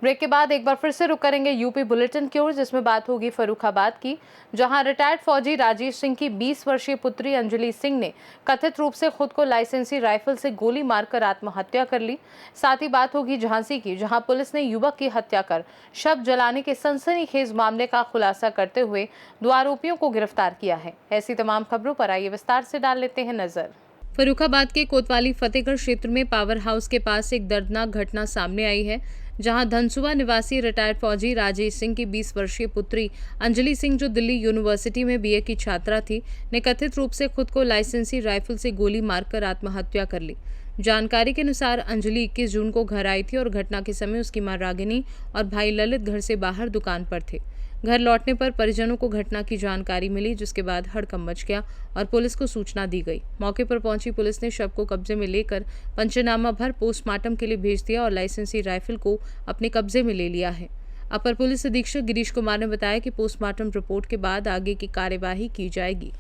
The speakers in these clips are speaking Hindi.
ब्रेक के बाद एक बार फिर से रुक करेंगे यूपी बुलेटिन की ओर, जिसमें बात होगी फर्रुखाबाद की, जहां रिटायर्ड फौजी राजेश सिंह की 20 वर्षीय पुत्री अंजलि सिंह ने कथित रूप से खुद को लाइसेंसी राइफल से गोली मारकर आत्महत्या कर ली। साथ ही बात होगी झांसी की, जहां पुलिस ने युवक की हत्या कर शव जलाने के सनसनीखेज मामले का खुलासा करते हुए 2 आरोपियों को गिरफ्तार किया है। ऐसी तमाम खबरों पर आइए विस्तार से डाल लेते हैं नजर। फर्रुखाबाद के कोतवाली फतेहगढ़ क्षेत्र में पावर हाउस के पास एक दर्दनाक घटना सामने आई है, जहां धनसुआ निवासी रिटायर्ड फौजी राजेश सिंह की 20 वर्षीय पुत्री अंजलि सिंह, जो दिल्ली यूनिवर्सिटी में बीए की छात्रा थी, ने कथित रूप से खुद को लाइसेंसी राइफल से गोली मारकर आत्महत्या कर ली। जानकारी के अनुसार अंजलि 21 जून को घर आई थी और घटना के समय उसकी मां रागिनी और भाई ललित घर से बाहर दुकान पर थे। घर लौटने पर परिजनों को घटना की जानकारी मिली, जिसके बाद हड़कंप मच गया और पुलिस को सूचना दी गई। मौके पर पहुंची पुलिस ने शव को कब्जे में लेकर पंचनामा भर पोस्टमार्टम के लिए भेज दिया और लाइसेंसी राइफल को अपने कब्जे में ले लिया है। अपर पुलिस अधीक्षक गिरीश कुमार ने बताया कि पोस्टमार्टम रिपोर्ट के बाद आगे की कार्यवाही की जाएगी।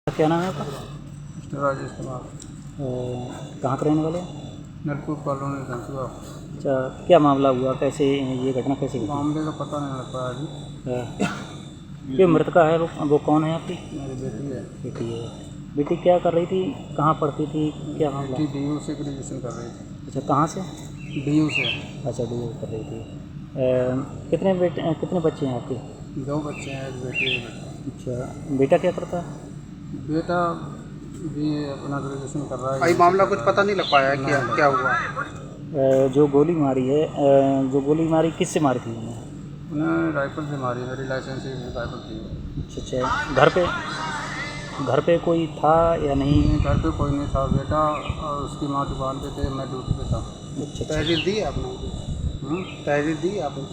क्या नाम है आपका? राजेश कुमार। कहाँ के रहने वाले? नलकूप कॉलोनी धनसुआ। अच्छा, क्या मामला हुआ, कैसे ये घटना कैसे हुई? मामले का पता नहीं लग पाया अभी। ये मृतका है, वो कौन है आपकी? मेरी बेटी है। बेटी है। बेटी क्या कर रही थी, कहाँ पढ़ती थी, क्या मामला? बेटी DU से ग्रेजुएशन कर रही थी। अच्छा, कहाँ से? DU से। अच्छा, DU कर रही थी। कितने बच्चे हैं आपके? 2 बच्चे हैं, एक बेटी है। अच्छा, बेटा क्या करता है? बेटा भी अपना ग्रेजुएशन कर रहा है। भाई मामला कुछ पता नहीं लग पाया है क्या हुआ? जो गोली मारी है, जो गोली मारी किससे मारी थी उन्होंने? उन्होंने राइफल से मारी, मेरी लाइसेंस राइफल थी। अच्छा, घर पे कोई था या नहीं? घर पे कोई नहीं था। बेटा और उसकी माँ दुकान पे थे, मैं ड्यूटी पे था। अच्छा, तहरीर दी आपने? तहरीर दी आपने?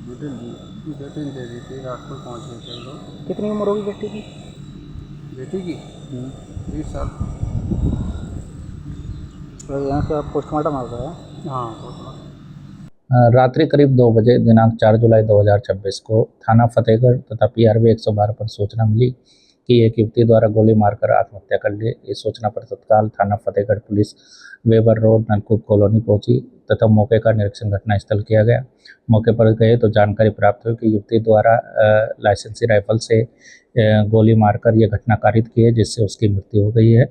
बेटी ने दे दी थी, रात को पहुँच गए थे लोग। कितनी उम्र होगी बेटी की? बेटी की 20 साल। यहाँ का पोस्टमार्टम आ गया है? हाँ। रात्रि करीब 2 बजे दिनांक 4 जुलाई 2026 को थाना फतेहगढ़ तथा PRV 112 पर सूचना मिली कि एक युवती द्वारा गोली मारकर आत्महत्या कर ली। इस सूचना पर तत्काल थाना फतेहगढ़ पुलिस वेबर रोड नलकूप कॉलोनी पहुंची तथा मौके का निरीक्षण घटनास्थल किया गया। मौके पर गए तो जानकारी प्राप्त हुई कि युवती द्वारा लाइसेंसी राइफल से गोली मारकर यह घटना कारित की है, जिससे उसकी मृत्यु हो गई है।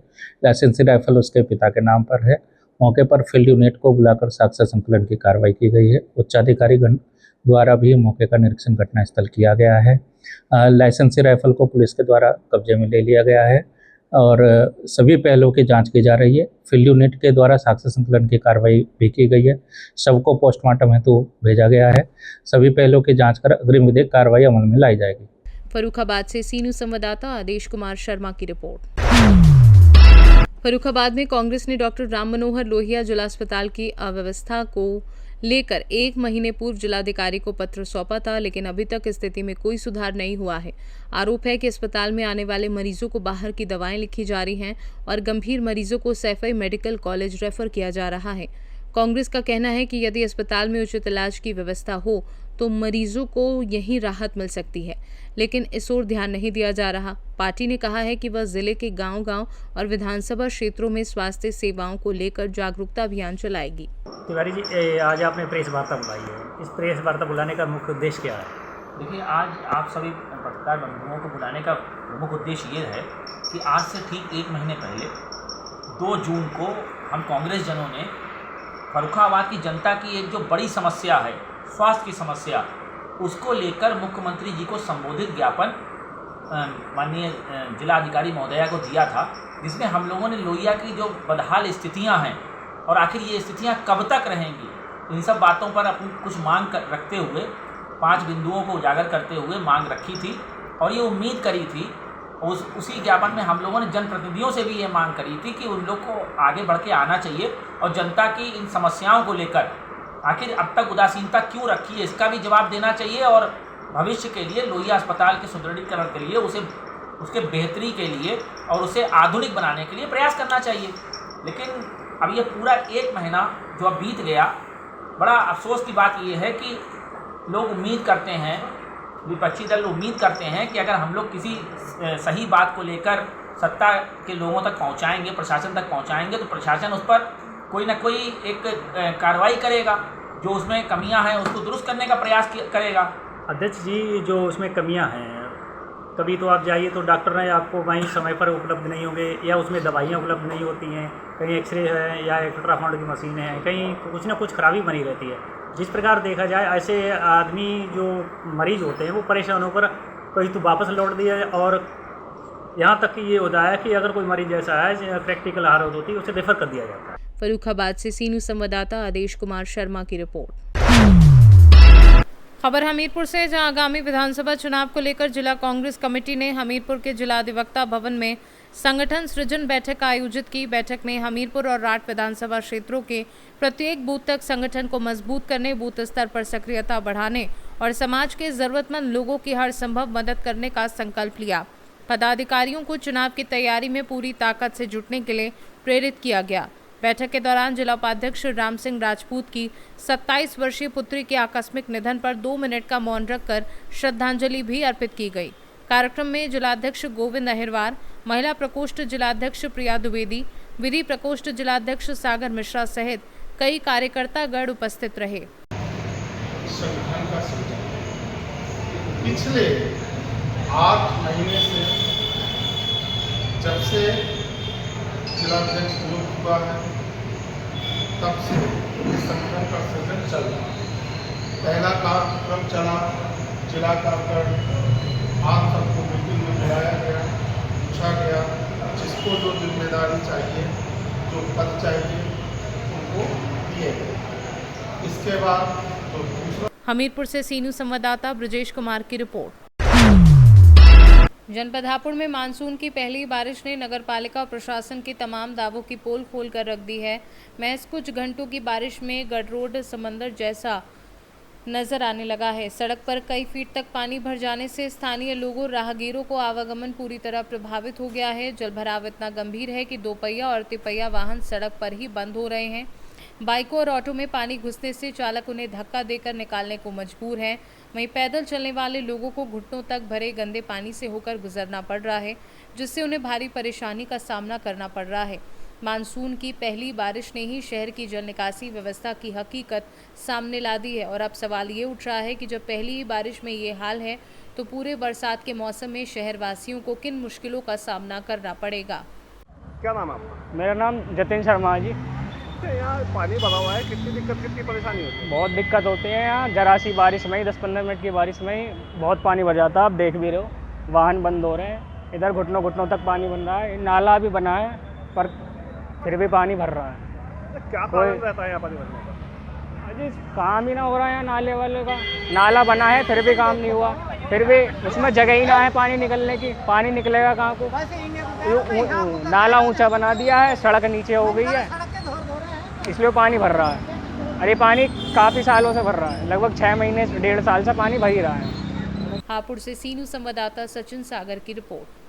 लाइसेंसी राइफल उसके पिता के नाम पर है। मौके पर फील्ड यूनिट को बुलाकर साक्ष्य संकलन की कार्रवाई की गई है। उच्चाधिकारी द्वारा भी मौके का निरीक्षण घटनास्थल किया गया है। लाइसेंसी राइफल को पुलिस के द्वारा कब्जे में ले लिया गया है और सभी पहलुओं की जांच की जा रही है। फील्ड यूनिट के द्वारा साक्ष्य संकलन की कार्रवाई भी की गई है। शव को पोस्टमार्टम हेतु भेजा गया है। सभी पहलुओं की जांच कर अग्रिम विधिक कार्रवाई अमल में लाई जाएगी। फर्रुखाबाद से सीनू संवाददाता आदेश कुमार शर्मा की रिपोर्ट। फर्रुखाबाद में कांग्रेस ने डॉक्टर राम मनोहर लोहिया जिला अस्पताल की अव्यवस्था को लेकर 1 महीने पूर्व जिलाधिकारी को पत्र सौंपा था, लेकिन अभी तक स्थिति में कोई सुधार नहीं हुआ है। आरोप है कि अस्पताल में आने वाले मरीजों को बाहर की दवाएं लिखी जा रही हैं और गंभीर मरीजों को सैफई मेडिकल कॉलेज रेफर किया जा रहा है। कांग्रेस का कहना है कि यदि अस्पताल में उचित इलाज की व्यवस्था हो तो मरीजों को यहीं राहत मिल सकती है, लेकिन इस ओर ध्यान नहीं दिया जा रहा। पार्टी ने कहा है कि वह जिले के गांव-गांव और विधानसभा क्षेत्रों में स्वास्थ्य सेवाओं को लेकर जागरूकता अभियान चलाएगी। तिवारी जी, आज आपने प्रेस वार्ता बुलाई है, इस प्रेस वार्ता बुलाने का मुख्य उद्देश्य क्या है? देखिए, आज आप सभी पत्रकार बंधुओं को बुलाने का प्रमुख उद्देश्य ये है कि आज से ठीक 1 महीने पहले 2 जून को हम कांग्रेस जनों ने फर्रुखाबाद की जनता की एक जो बड़ी समस्या है, स्वास्थ्य की समस्या, उसको लेकर मुख्यमंत्री जी को संबोधित ज्ञापन माननीय जिलाधिकारी महोदया को दिया था, जिसमें हम लोगों ने लोहिया की जो बदहाल स्थितियां हैं और आखिर ये स्थितियां कब तक रहेंगी, इन सब बातों पर अपनी कुछ मांग रखते हुए 5 बिंदुओं को उजागर करते हुए मांग रखी थी और ये उम्मीद करी थी। उसी ज्ञापन में हम लोगों ने जनप्रतिनिधियों से भी ये मांग करी थी कि उन लोग को आगे बढ़ के आना चाहिए और जनता की इन समस्याओं को लेकर आखिर अब तक उदासीनता क्यों रखी है, इसका भी जवाब देना चाहिए और भविष्य के लिए लोहिया अस्पताल के सुदृढ़ीकरण के लिए, उसके बेहतरी के लिए और उसे आधुनिक बनाने के लिए प्रयास करना चाहिए। लेकिन अब ये पूरा 1 महीना जो अब बीत गया, बड़ा अफसोस की बात ये है कि लोग उम्मीद करते हैं, विपक्षी दल उम्मीद करते हैं कि अगर हम लोग किसी सही बात को लेकर सत्ता के लोगों तक पहुंचाएंगे, प्रशासन तक पहुंचाएंगे, तो प्रशासन उस पर कोई ना कोई एक कार्रवाई करेगा, जो उसमें कमियां हैं उसको दुरुस्त करने का प्रयास करेगा। अध्यक्ष जी, जो उसमें कमियां हैं, कभी तो आप जाइए तो डॉक्टर ने आपको वहीं समय पर उपलब्ध नहीं होंगे, या उसमें दवाइयाँ उपलब्ध नहीं होती हैं, कहीं एक्सरे है या अल्ट्रासाउंड की मशीनें हैं, कहीं कुछ ना कुछ खराबी बनी रहती है। जिस प्रकार देखा जाए, ऐसे आदमी जो मरीज होते हैं वो परेशान होकर कहीं तो वापस लौट दिया, और यहाँ तक कि ये होता है कि अगर कोई मरीज ऐसा है प्रैक्टिकल हालत होती है उसे रेफर कर दिया जाता है। फर्रुखाबाद से सीनू संवाददाता आदेश कुमार शर्मा की रिपोर्ट। खबर हमीरपुर से, जहां आगामी विधानसभा चुनाव को लेकर जिला कांग्रेस कमेटी ने हमीरपुर के जिला अधिवक्ता भवन में संगठन सृजन बैठक आयोजित की। बैठक में हमीरपुर और राठ विधानसभा क्षेत्रों के प्रत्येक बूथ तक संगठन को मजबूत करने, बूथ स्तर पर सक्रियता बढ़ाने और समाज के जरूरतमंद लोगों की हर संभव मदद करने का संकल्प लिया। पदाधिकारियों को चुनाव की तैयारी में पूरी ताकत से जुटने के लिए प्रेरित किया गया। बैठक के दौरान जिला उपाध्यक्ष राम सिंह राजपूत की 27 वर्षीय पुत्री के आकस्मिक निधन पर 2 मिनट का मौन रखकर श्रद्धांजलि भी अर्पित की गई। कार्यक्रम में जिलाध्यक्ष गोविंद अहिरवार, महिला प्रकोष्ठ जिलाध्यक्ष प्रिया द्विवेदी, विधि प्रकोष्ठ जिलाध्यक्ष सागर मिश्रा सहित कई कार्यकर्तागण उपस्थित रहे। संगठन का सृजन पिछले 8 महीने से, जब से जिलाध्यक्ष नियुक्त हुआ है, तब से इस संगठन का सृजन चल रहा है। पहला कार्यक्रम चला जिला कार्यक्रम, आप सबको मीटिंग में बुलाया गया, पूछा गया जिसको जो जिम्मेदारी चाहिए, जो पद चाहिए, उनको दिए गए। इसके बाद तो दूसरा। हमीरपुर से सीनू संवाददाता ब्रजेश कुमार की रिपोर्ट। जनपद हापुड़ में मानसून की पहली बारिश ने नगरपालिका और प्रशासन के तमाम दावों की पोल खोल कर रख दी है। महज कुछ घंटों की बारिश में गडरोड समंदर जैसा नजर आने लगा है। सड़क पर कई फीट तक पानी भर जाने से स्थानीय लोगों, राहगीरों को आवागमन पूरी तरह प्रभावित हो गया है। जलभराव इतना गंभीर है कि 2 पहिया और तिपहिया वाहन सड़क पर ही बंद हो रहे हैं। बाइकों और ऑटो में पानी घुसने से चालक उन्हें धक्का देकर निकालने को मजबूर है। वहीं पैदल चलने वाले लोगों को घुटनों तक भरे गंदे पानी से होकर गुजरना पड़ रहा है, जिससे उन्हें भारी परेशानी का सामना करना पड़ रहा है। मानसून की पहली बारिश ने ही शहर की जल निकासी व्यवस्था की हकीकत सामने ला दी है, और अब सवाल ये उठ रहा है कि जब पहली ही बारिश में ये हाल है, तो पूरे बरसात के मौसम में शहरवासियों को किन मुश्किलों का सामना करना पड़ेगा। क्या नाम है आपका? मेरा नाम जतिन शर्मा है जी। यहाँ पानी भरा हुआ है, कितनी दिक्कत, कितनी परेशानी होती है? बहुत दिक्कत होती है यहाँ, जरा सी बारिश में ही 10-15 मिनट की बारिश में ही बहुत पानी भर जाता है। आप देख भी रहे हो, वाहन बंद हो रहे हैं, इधर घुटनों घुटनों तक पानी बन रहा है। नाला भी बना है पर फिर भी पानी भर रहा है। क्या कारण रहता है यहाँ पानी भरने का? अजी काम ही ना हो रहा है नाले वाले का। नाला बना है फिर भी काम नहीं हुआ, फिर भी उसमें जगह ही ना है पानी निकलने की। पानी निकलेगा कहाँ को? नाला ऊंचा बना दिया है, सड़क नीचे हो गई है, इसलिए पानी भर रहा है। और ये पानी काफ़ी सालों से भर रहा है, लगभग 6 महीने 1.5 साल से पानी भर ही रहा है। हापुड़ से सीनू संवाददाता सचिन सागर की रिपोर्ट।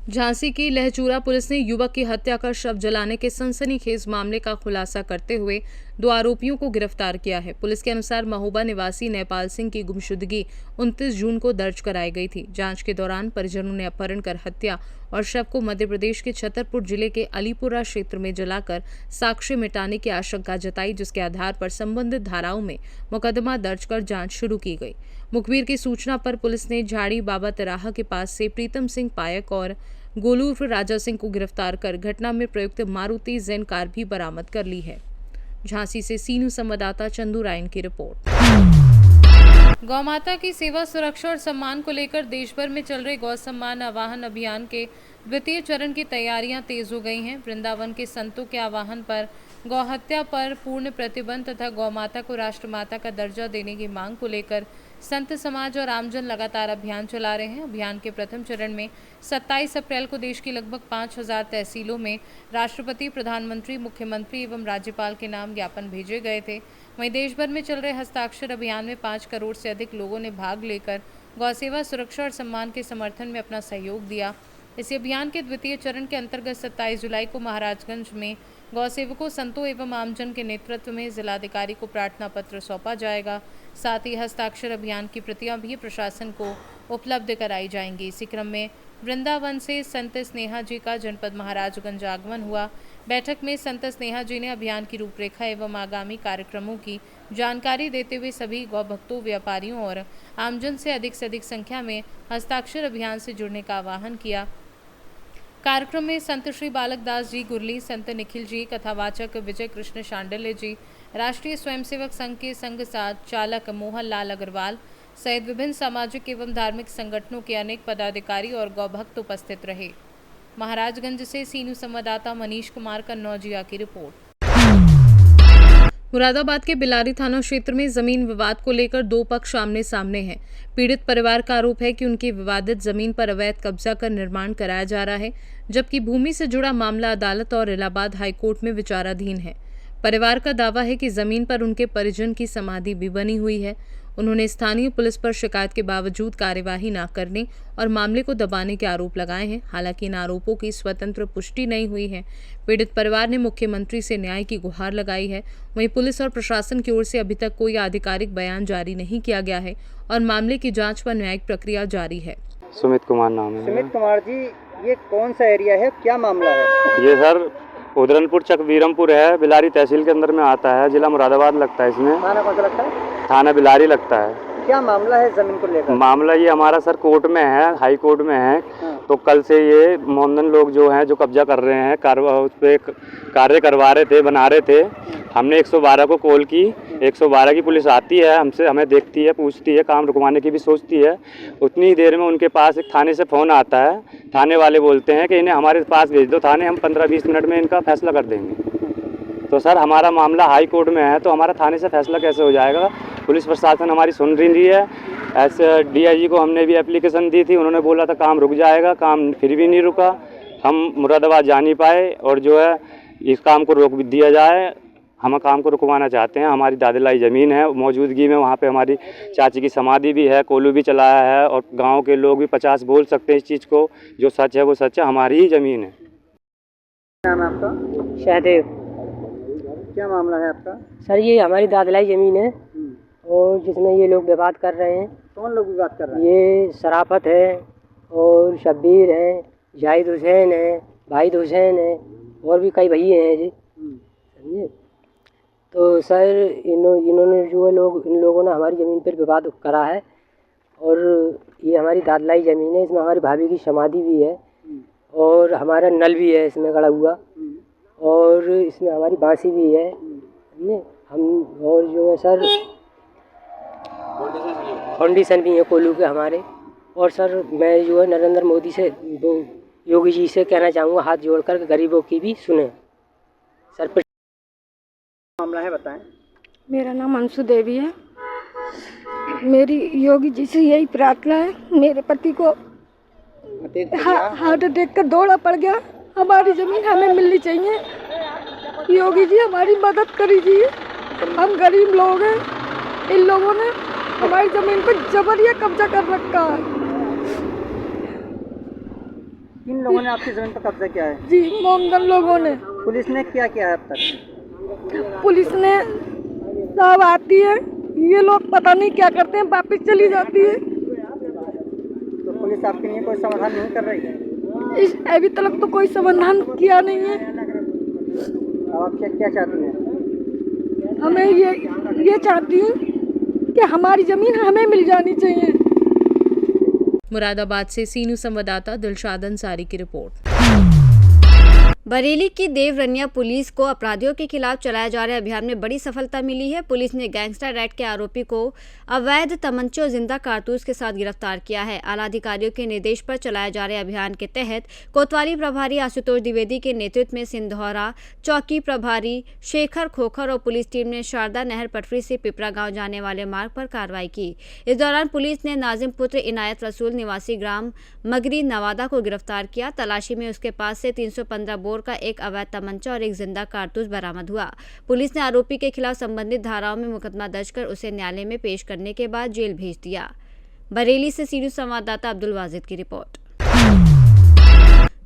झांसी की लहचूरा पुलिस ने युवक की हत्या कर शव जलाने के सनसनीखेज मामले का खुलासा करते हुए 2 आरोपियों को गिरफ्तार किया है। पुलिस के अनुसार महोबा निवासी नेपाल सिंह की गुमशुदगी 29 जून को दर्ज कराई गई थी। जांच के दौरान परिजनों ने अपहरण कर हत्या और शव को मध्य प्रदेश के छतरपुर जिले के अलीपुरा क्षेत्र में जलाकर साक्ष्य मिटाने की आशंका जताई, जिसके आधार पर संबंधित धाराओं में मुकदमा दर्ज कर जांच शुरू की गई। मुखबिर की सूचना पर पुलिस ने झाड़ी बाबा तिराहा के पास से प्रीतम सिंह पायक और गोलू उर्फ राजा सिंह को गिरफ्तार कर घटना में प्रयुक्त मारुति जेन कार भी बरामद कर ली है। झांसी से सीनू संवाददाता चंदू रायन की रिपोर्ट। गौमाता की सेवा, सुरक्षा और सम्मान को लेकर देश भर में चल रहे गौ सम्मान आवाहन अभियान के द्वितीय चरण की तैयारियां तेज हो गई हैं। वृंदावन के संतों के आह्वान पर गौ हत्या पर पूर्ण प्रतिबंध तथा गौमाता को राष्ट्रमाता का दर्जा देने की मांग को लेकर संत समाज और आमजन लगातार अभियान चला रहे हैं। अभियान के प्रथम चरण में 27 अप्रैल को देश की लगभग 5000 तहसीलों में राष्ट्रपति, प्रधानमंत्री, मुख्यमंत्री एवं राज्यपाल के नाम ज्ञापन भेजे गए थे। वहीं देश भर में चल रहे हस्ताक्षर अभियान में 5 करोड़ से अधिक लोगों ने भाग लेकर गौसेवा, सुरक्षा और सम्मान के समर्थन में अपना सहयोग दिया। इस अभियान के द्वितीय चरण के अंतर्गत 27 जुलाई को महाराजगंज में गौसेवकों, संतों एवं आमजन के नेतृत्व में जिलाधिकारी को प्रार्थना पत्र सौंपा जाएगा। साथ ही हस्ताक्षर अभियान की प्रतियां भी प्रशासन को उपलब्ध कराई जाएंगी। इसी क्रम में वृंदावन से संत स्नेहा जी का जनपद महाराजगंज आगमन हुआ। बैठक में संत स्नेहा जी ने अभियान की रूपरेखा एवं आगामी कार्यक्रमों की जानकारी देते हुए सभी गौ भक्तों, व्यापारियों और आमजन से अधिक संख्या में हस्ताक्षर अभियान से जुड़ने का आह्वान किया। कार्यक्रम में संत श्री बालक दास जी गुरली, संत निखिल जी, कथावाचक विजय कृष्ण शांडिल्य जी, राष्ट्रीय स्वयंसेवक संघ के संघ चालक मोहन लाल अग्रवाल सहित विभिन्न सामाजिक एवं धार्मिक संगठनों के अनेक पदाधिकारी और गौभक्त उपस्थित रहे। महाराजगंज से सीनू संवाददाता मनीष कुमार कन्नौजिया की रिपोर्ट। मुरादाबाद के बिलारी थाना क्षेत्र में जमीन विवाद को लेकर दो पक्ष आमने सामने हैं। पीड़ित परिवार का आरोप है कि उनकी विवादित जमीन पर अवैध कब्जा कर निर्माण कराया जा रहा है, जबकि भूमि से जुड़ा मामला अदालत और इलाहाबाद हाईकोर्ट में विचाराधीन है। परिवार का दावा है कि जमीन पर उनके परिजन की समाधि भी बनी हुई है। उन्होंने स्थानीय पुलिस पर शिकायत के बावजूद कार्यवाही न करने और मामले को दबाने के आरोप लगाए हैं। हालांकि इन आरोपों की स्वतंत्र पुष्टि नहीं हुई है। पीड़ित परिवार ने मुख्यमंत्री से न्याय की गुहार लगाई है। वहीं पुलिस और प्रशासन की ओर से अभी तक कोई आधिकारिक बयान जारी नहीं किया गया है और मामले की जांच व न्यायिक प्रक्रिया जारी है। सुमित कुमार नाम है। सुमित कुमार जी, ये कौन सा एरिया है, क्या मामला है? ये सर उदरनपुर चक वीरमपुर है, बिलारी तहसील के अंदर में आता है, जिला मुरादाबाद लगता है। इसमें थाना कौन सा लगता है? थाना बिलारी लगता है। क्या मामला है जमीन को लेकर? मामला ये हमारा सर कोर्ट में है, हाई कोर्ट में है। तो कल से ये मोहनदन लोग जो हैं, जो कब्जा कर रहे हैं, उस पर कार्य करवा रहे थे, बना रहे थे। हमने 112 को कॉल की, 112 की पुलिस आती है, हमें देखती है, पूछती है, काम रुकवाने की भी सोचती है। उतनी ही देर में उनके पास एक थाने से फ़ोन आता है। थाने वाले बोलते हैं कि इन्हें हमारे पास भेज दो थाने, हम 15-20 मिनट में इनका फैसला कर देंगे। तो सर हमारा मामला हाई कोर्ट में है, तो हमारा थाने से फैसला कैसे हो जाएगा? पुलिस प्रशासन हमारी सुन रही है। ऐसे DIG को हमने भी एप्लीकेशन दी थी, उन्होंने बोला था काम रुक जाएगा, काम फिर भी नहीं रुका। हम मुरादाबाद जा नहीं पाए और जो है इस काम को रोक भी दिया जाए। हम काम को रुकवाना चाहते हैं। हमारी दादलाई ज़मीन है, मौजूदगी में वहाँ पे हमारी चाची की समाधि भी है, कोलू भी चलाया है और गांव के लोग भी 50 बोल सकते हैं इस चीज़ को। जो सच है वो सच है, हमारी ही ज़मीन है। नाम है आपका? सहदेव। क्या मामला है आपका? सर ये हमारी दादलाई ज़मीन है और जिसमें ये लोग विवाद कर रहे हैं। कौन लोग विवाद कर रहे हैं? ये शराफत है और शब्बीर हैं, जाहिद हुसैन है, वाहिद हुसैन है और भी कई भैया हैं जी, समझे। तो सर इन्होंने जो लोग, इन लोगों ने हमारी ज़मीन पर विवाद करा है और ये हमारी दादलाई ज़मीन है। इसमें हमारी भाभी की समाधि भी है और हमारा नल भी है इसमें गड़ा हुआ और इसमें हमारी बांसी भी है, समझे। हम और जो है सर फाउंडेशन भी है कोलू के हमारे। और सर मैं जो है नरेंद्र मोदी से, योगी जी से कहना चाहूँगा हाथ जोड़कर गरीबों की भी सुने सर। मामला है बताएं। मेरा नाम अंशु देवी है। मेरी योगी जी से यही प्रार्थना है, मेरे पति को हार्ट अटैक का दौरा पड़ गया, हमारी ज़मीन हमें मिलनी चाहिए। योगी जी हमारी मदद करिए, हम गरीब लोग हैं। इन लोगों ने हमारी ज़मीन पर जबरिया कब्जा कर रखा है। किन लोगों ने आपकी ज़मीन पर कब्जा किया है? जी, मोमदन लोगों ने। पुलिस ने क्या किया है अब तक? पुलिस ने सब आती है, ये लोग पता नहीं क्या करते हैं, वापस चली जाती है। तो पुलिस आपके लिए कोई समाधान नहीं कर रही है? अभी तक तो कोई समाधान किया नहीं है। अब आप क्या चाहती हैं? हमें ये चाहती हूँ कि हमारी ज़मीन हमें मिल जानी चाहिए। मुरादाबाद से सीनू संवाददाता दिलशाद अंसारी की रिपोर्ट। बरेली की देवरनिया पुलिस को अपराधियों के खिलाफ चलाए जा रहे अभियान में बड़ी सफलता मिली है। पुलिस ने गैंगस्टर एक्ट के आरोपी को अवैध तमंचे और जिंदा कारतूस के साथ गिरफ्तार किया है। आला अधिकारियों के निर्देश पर चलाए जा रहे अभियान के तहत कोतवाली प्रभारी आशुतोष द्विवेदी के नेतृत्व में सिंधौरा चौकी प्रभारी शेखर खोखर और पुलिस टीम ने शारदा नहर पटरी से पिपरा गाँव जाने वाले मार्ग पर कार्रवाई की। इस दौरान पुलिस ने नाजिम पुत्र इनायत रसूल निवासी ग्राम मगरी नवादा को गिरफ्तार किया। तलाशी में उसके पास से 315 बोर का एक अवैध तमंचा और एक जिंदा कारतूस बरामद हुआ। पुलिस ने आरोपी के खिलाफ संबंधित धाराओं में मुकदमा दर्ज कर उसे न्यायालय में पेश करने के बाद जेल भेज दिया। बरेली से सीनू संवाददाता अब्दुल वाजिद की रिपोर्ट।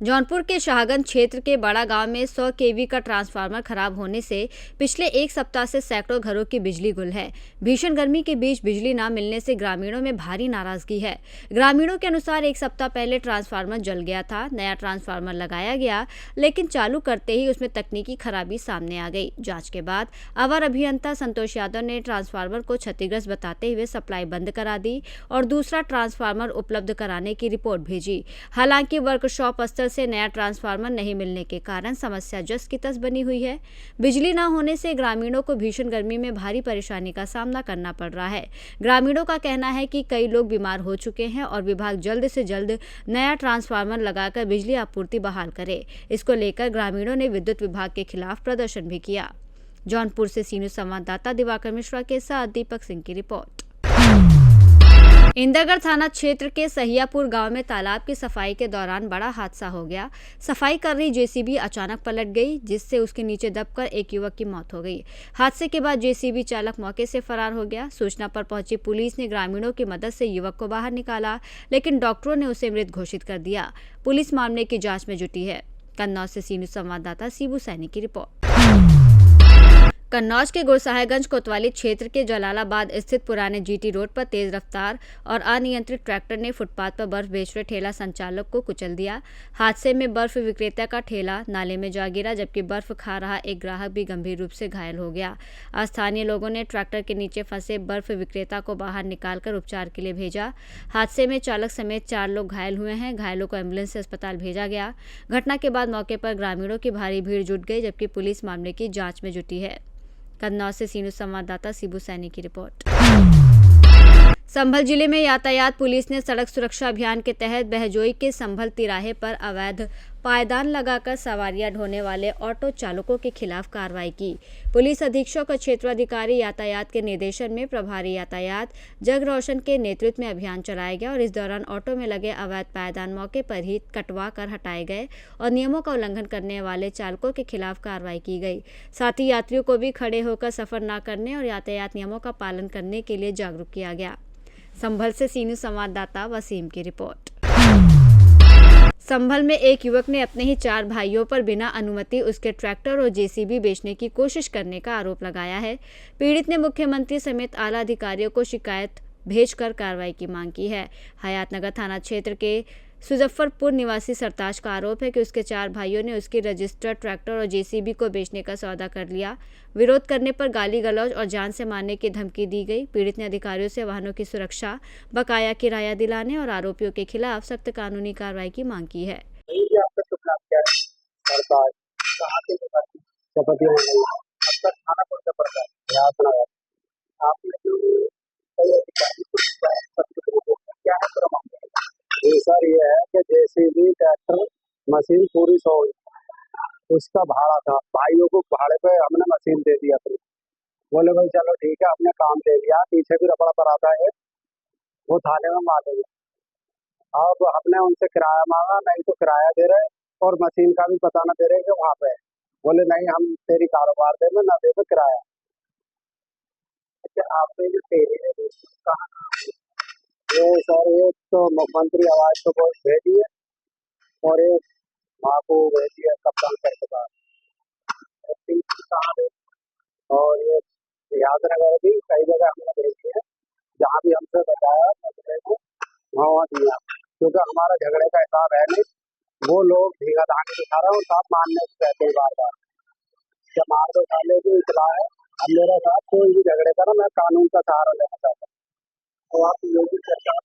जौनपुर के शाहगंज क्षेत्र के बड़ा गांव में 100 केवी का ट्रांसफार्मर खराब होने से पिछले एक सप्ताह से सैकड़ों घरों की बिजली गुल है। भीषण गर्मी के बीच बिजली न मिलने से ग्रामीणों में भारी नाराजगी है। ग्रामीणों के अनुसार एक सप्ताह पहले ट्रांसफार्मर जल गया था, नया ट्रांसफार्मर लगाया गया, लेकिन चालू करते ही उसमें तकनीकी खराबी सामने आ गई। जांच के बाद अवर अभियंता संतोष यादव ने ट्रांसफार्मर को क्षतिग्रस्त बताते हुए सप्लाई बंद करा दी और दूसरा ट्रांसफार्मर उपलब्ध कराने की रिपोर्ट भेजी। हालांकि वर्कशॉप स्तर से नया ट्रांसफार्मर नहीं मिलने के कारण समस्या जस की तस बनी हुई है। बिजली न होने से ग्रामीणों को भीषण गर्मी में भारी परेशानी का सामना करना पड़ रहा है। ग्रामीणों का कहना है कि कई लोग बीमार हो चुके हैं और विभाग जल्द से जल्द नया ट्रांसफार्मर लगाकर बिजली आपूर्ति बहाल करे। इसको लेकर ग्रामीणों ने विद्युत विभाग के खिलाफ प्रदर्शन भी किया। जौनपुर से सीनू संवाददाता दिवाकर मिश्रा के साथ दीपक सिंह की रिपोर्ट। इंदरगढ़ थाना क्षेत्र के सहियापुर गांव में तालाब की सफाई के दौरान बड़ा हादसा हो गया। सफाई कर रही जेसीबी अचानक पलट गई, जिससे उसके नीचे दबकर एक युवक की मौत हो गई। हादसे के बाद जेसीबी चालक मौके से फरार हो गया। सूचना पर पहुंची पुलिस ने ग्रामीणों की मदद से युवक को बाहर निकाला, लेकिन डॉक्टरों ने उसे मृत घोषित कर दिया। पुलिस मामले की जाँच में जुटी है। कन्नौज से सीनू संवाददाता शिबू सैनी की रिपोर्ट। कन्नौज के गुरसाहिबगंज कोतवाली क्षेत्र के जलालाबाद स्थित पुराने जीटी रोड पर तेज रफ्तार और अनियंत्रित ट्रैक्टर ने फुटपाथ पर बर्फ बेच रहे ठेला संचालक को कुचल दिया। हादसे में बर्फ विक्रेता का ठेला नाले में जा गिरा, जबकि बर्फ खा रहा एक ग्राहक भी गंभीर रूप से घायल हो गया। स्थानीय लोगों ने ट्रैक्टर के नीचे फंसे बर्फ विक्रेता को बाहर निकालकर उपचार के लिए भेजा। हादसे में चालक समेत 4 लोग घायल हुए हैं। घायलों को एम्बुलेंस से अस्पताल भेजा गया। घटना के बाद मौके पर ग्रामीणों की भारी भीड़ जुट गई, जबकि पुलिस मामले की जाँच में जुटी है। कन्नौज से सीनू संवाददाता शिबू सैनी की रिपोर्ट। संभल जिले में यातायात पुलिस ने सड़क सुरक्षा अभियान के तहत बहजोई के संभल तिराहे पर अवैध पायदान लगाकर सवारियां ढोने वाले ऑटो चालकों के खिलाफ कार्रवाई की। पुलिस अधीक्षक और क्षेत्राधिकारी यातायात के निर्देशन में प्रभारी यातायात जग रोशन के नेतृत्व में अभियान चलाया गया और इस दौरान ऑटो में लगे अवैध पायदान मौके पर ही कटवा कर हटाए गए और नियमों का उल्लंघन करने वाले चालकों के खिलाफ कार्रवाई की गई। साथ ही यात्रियों को भी खड़े होकर सफर न करने और यातायात नियमों का पालन करने के लिए जागरूक किया गया। संभल से सीनू संवाददाता वसीम की रिपोर्ट। संभल में एक युवक ने अपने ही 4 भाइयों पर बिना अनुमति उसके ट्रैक्टर और जेसीबी बेचने की कोशिश करने का आरोप लगाया है। पीड़ित ने मुख्यमंत्री समेत आला अधिकारियों को शिकायत भेजकर कार्रवाई की मांग की है। हयातनगर थाना क्षेत्र के सुजफ्फरपुर निवासी सरताज का आरोप है कि उसके 4 भाइयों ने उसकी रजिस्टर्ड ट्रैक्टर और जेसीबी को बेचने का सौदा कर लिया। विरोध करने पर गाली गलौज और जान से मारने की धमकी दी गई। पीड़ित ने अधिकारियों से वाहनों की सुरक्षा, बकाया किराया दिलाने और आरोपियों के खिलाफ सख्त कानूनी कार्रवाई की मांग की है। सर ये है कि जेसीबी ट्रैक्टर मशीन पूरी 100 उसका भाड़ा था। भाइयों को भाड़े पे हमने मशीन दे दिया। फिर बोले भाई चलो ठीक है, हमने काम दे दिया। पीछे भी रपड़ा पर आता है, वो थाने में मार दिया। अब हमने उनसे किराया मांगा, नहीं तो किराया दे रहे और मशीन का भी पता न दे रहे कि वहाँ पे। बोले नहीं हम तेरी कारोबार दे में ना दे तो किराया। अच्छा आपने जो तेरी कहा ये सर एक तो मुख्यमंत्री आवाज तो बहुत भेजी है और एक माँ को भेजी है कप्तान करके बाद और ये यादनगर भी कई जगह हमने भेजी है। जहाँ भी हमसे बताया वहाँ दिया, क्योंकि हमारा झगड़े का हिसाब है नहीं। वो लोग भीगा धागे दिखा रहे हैं और साथ मानने को कहते हैं बार बार। जब मार दो साले की इतला है। अब मेरे साथ कोई भी झगड़े का ना मैं कानून का सहारा लेना चाहता हूँ। तो आप योगी सरकार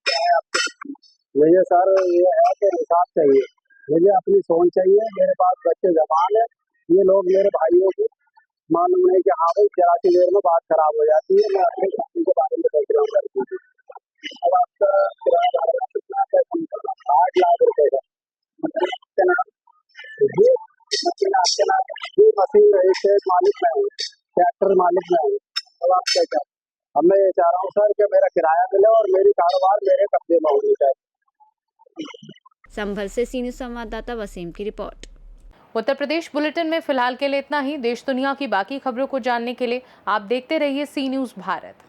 क्या है आपके? मुझे सर ये है कि इंसाफ चाहिए, मुझे अपनी सोच चाहिए। मेरे पास बच्चे जवान है, ये लोग मेरे भाइयों को मालूम नहीं कि हाँ भाई जरा सी देर में बात खराब हो जाती है। मैं अपने कंपनी के बारे में देख रहा हूँ लड़की। अब आपका किराया कितना है? 8 लाख रुपए का। ये मशीन आपके नाम, ये मशीन रजिस्टर्ड मालिक में हूँ, ट्रैक्टर मालिक में हूँ। अब आप क्या? अब मैं ये चाह रहा हूँ सर कि मेरा किराया मिले और मेरी कारोबार मेरे कब्जे में होनी चाहिए। संभल से सीनियर संवाददाता वसीम की रिपोर्ट। उत्तर प्रदेश बुलेटिन में फिलहाल के लिए इतना ही। देश दुनिया की बाकी खबरों को जानने के लिए आप देखते रहिए सी न्यूज़ भारत।